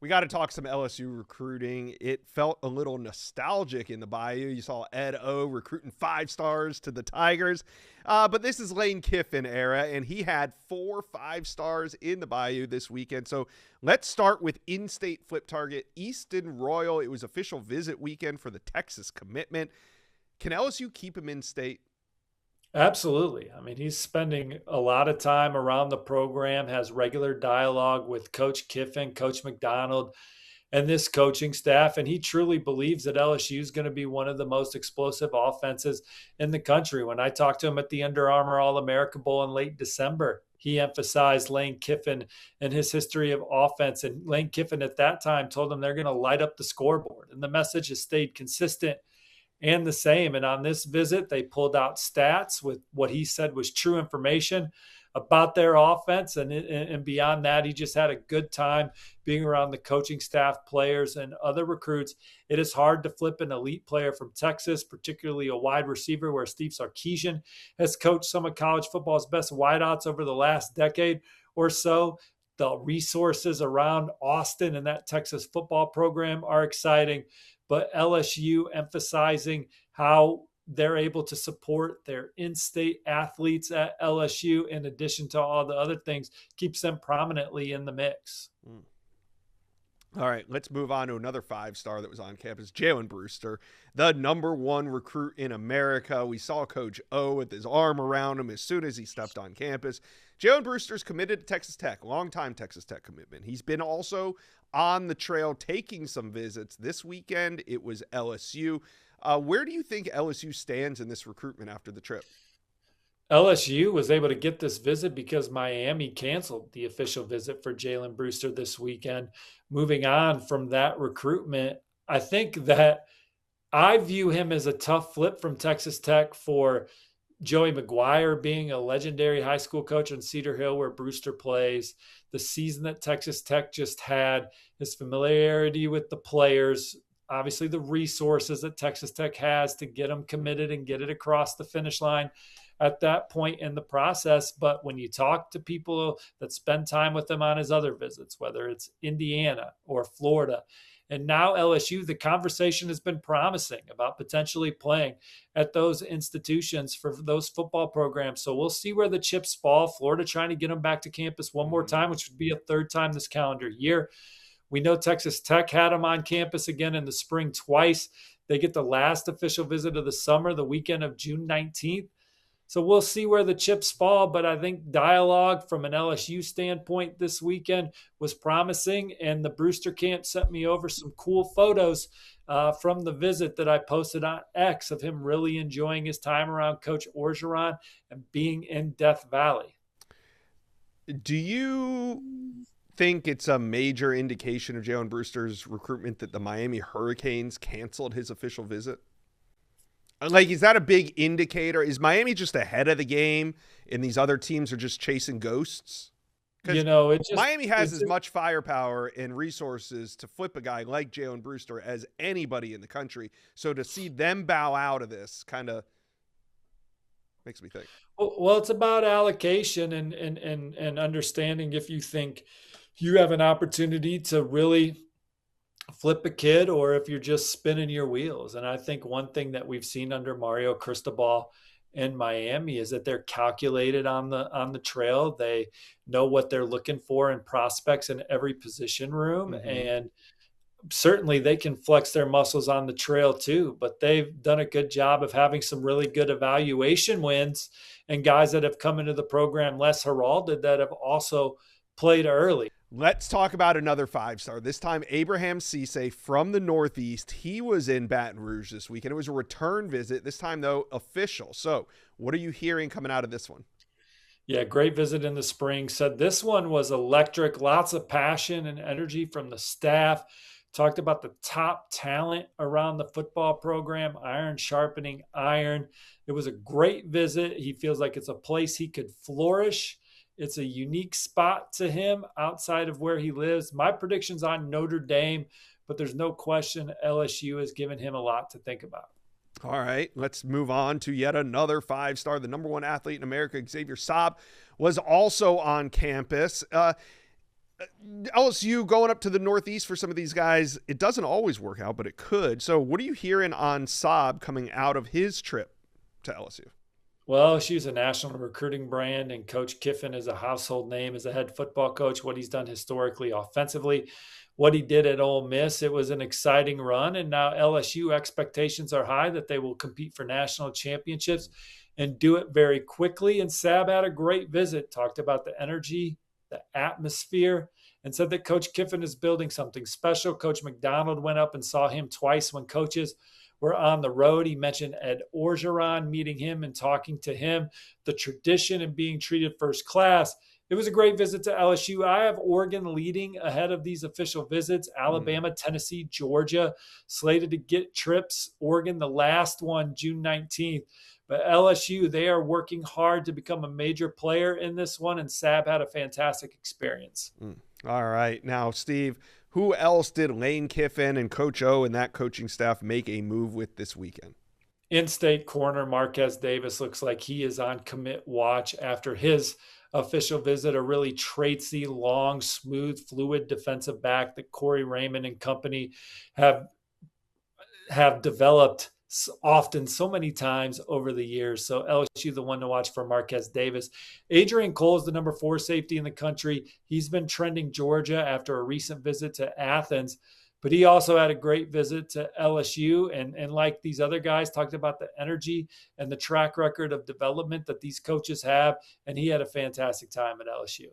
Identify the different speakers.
Speaker 1: We got to talk some LSU recruiting. It felt a little nostalgic in the Bayou. You saw Ed O recruiting 5 stars to the Tigers. But this is Lane Kiffin era, and he had 4 5-stars in the Bayou this weekend. So let's start with in-state flip target, Easton Royal. It was official visit weekend for the Texas commitment. Can LSU keep him in state?
Speaker 2: Absolutely. I mean, he's spending a lot of time around the program, has regular dialogue with Coach Kiffin, Coach McDonald, and this coaching staff. And he truly believes that LSU is going to be one of the most explosive offenses in the country. When I talked to him at the Under Armour All-America Bowl in late December, he emphasized Lane Kiffin and his history of offense. And Lane Kiffin at that time told him they're going to light up the scoreboard. And the message has stayed consistent and the same. And on this visit, they pulled out stats with what he said was true information about their offense. And beyond that, he just had a good time being around the coaching staff, players, and other recruits. It is hard to flip an elite player from Texas, particularly a wide receiver where Steve Sarkisian has coached some of college football's best wideouts over the last decade or so. The resources around Austin and that Texas football program are exciting. But LSU emphasizing how they're able to support their in-state athletes at LSU, in addition to all the other things, keeps them prominently in the mix.
Speaker 1: All right, let's move on to another 5-star that was on campus, Jaylen Brewster, the #1 recruit in America. We saw Coach O with his arm around him as soon as he stepped on campus. Jaylen Brewster's committed to Texas Tech, longtime Texas Tech commitment. He's been also on the trail taking some visits. This weekend, it was LSU. Where do you think LSU stands in this recruitment after the trip?
Speaker 2: LSU was able to get this visit because Miami canceled the official visit for Jaylen Brewster this weekend. Moving on from that recruitment, I think that I view him as a tough flip from Texas Tech for Joey McGuire being a legendary high school coach in Cedar Hill where Brewster plays, the season that Texas Tech just had, his familiarity with the players, obviously the resources that Texas Tech has to get them committed and get it across the finish line at that point in the process. But when you talk to people that spend time with him on his other visits, whether it's Indiana or Florida, and now LSU, the conversation has been promising about potentially playing at those institutions for those football programs. So we'll see where the chips fall. Florida trying to get them back to campus one more time, which would be a 3rd time this calendar year. We know Texas Tech had them on campus again in the spring twice. They get the last official visit of the summer, the weekend of June 19th. So we'll see where the chips fall, but I think dialogue from an LSU standpoint this weekend was promising, and the Brewster camp sent me over some cool photos from the visit that I posted on X of him really enjoying his time around Coach Orgeron and being in Death Valley.
Speaker 1: Do you think it's a major indication of Jaylen Brewster's recruitment that the Miami Hurricanes canceled his official visit? Like, is that a big indicator? Is Miami just ahead of the game and these other teams are just chasing ghosts? Miami has as much firepower and resources to flip a guy like Jaylen Brewster as anybody in the country. So to see them bow out of this kind of makes me think.
Speaker 2: Well, it's about allocation and understanding if you think you have an opportunity to really flip a kid or if you're just spinning your wheels. And I think one thing that we've seen under Mario Cristobal in Miami is that they're calculated on the trail. They know what they're looking for in prospects in every position room. Mm-hmm. And certainly they can flex their muscles on the trail too, but they've done a good job of having some really good evaluation wins and guys that have come into the program less heralded that have also played early.
Speaker 1: Let's talk about another 5-star. This time, Abraham Cece from the Northeast. He was in Baton Rouge this weekend. It was a return visit. This time, though, official. So what are you hearing coming out of this one?
Speaker 2: Yeah, great visit in the spring. Said this one was electric. Lots of passion and energy from the staff. Talked about the top talent around the football program, iron sharpening iron. It was a great visit. He feels like it's a place he could flourish. It's a unique spot to him outside of where he lives. My prediction's on Notre Dame, but there's no question LSU has given him a lot to think about.
Speaker 1: All right, let's move on to yet another 5-star. The #1 athlete in America, Xavier Saab, was also on campus. LSU going up to the Northeast for some of these guys, it doesn't always work out, but it could. So, what are you hearing on Saab coming out of his trip to LSU?
Speaker 2: Well, she's a national recruiting brand, and Coach Kiffin is a household name as a head football coach. What he's done historically, offensively, what he did at Ole Miss, it was an exciting run. And now LSU expectations are high that they will compete for national championships and do it very quickly. And Saab had a great visit, talked about the energy, the atmosphere, and said that Coach Kiffin is building something special. Coach McDonald went up and saw him twice when coaches were on the road. He mentioned Ed Orgeron, meeting him and talking to him, the tradition and being treated first class. It was a great visit to LSU. I have Oregon leading ahead of these official visits. Alabama, Tennessee, Georgia slated to get trips. Oregon, the last one, June 19th. But LSU, they are working hard to become a major player in this one, and Saab had a fantastic experience.
Speaker 1: All right. Now, Steve, who else did Lane Kiffin and Coach O and that coaching staff make a move with this weekend?
Speaker 2: In-state corner Marquez Davis looks like he is on commit watch after his official visit. A really traitsy, long, smooth, fluid defensive back that Corey Raymond and company have developed often so many times over the years. So LSU, the one to watch for Marquez Davis. Adrian Cole is the number 4 safety in the country. He's been trending Georgia after a recent visit to Athens, but he also had a great visit to LSU. And like these other guys, talked about the energy and the track record of development that these coaches have. And he had a fantastic time at LSU.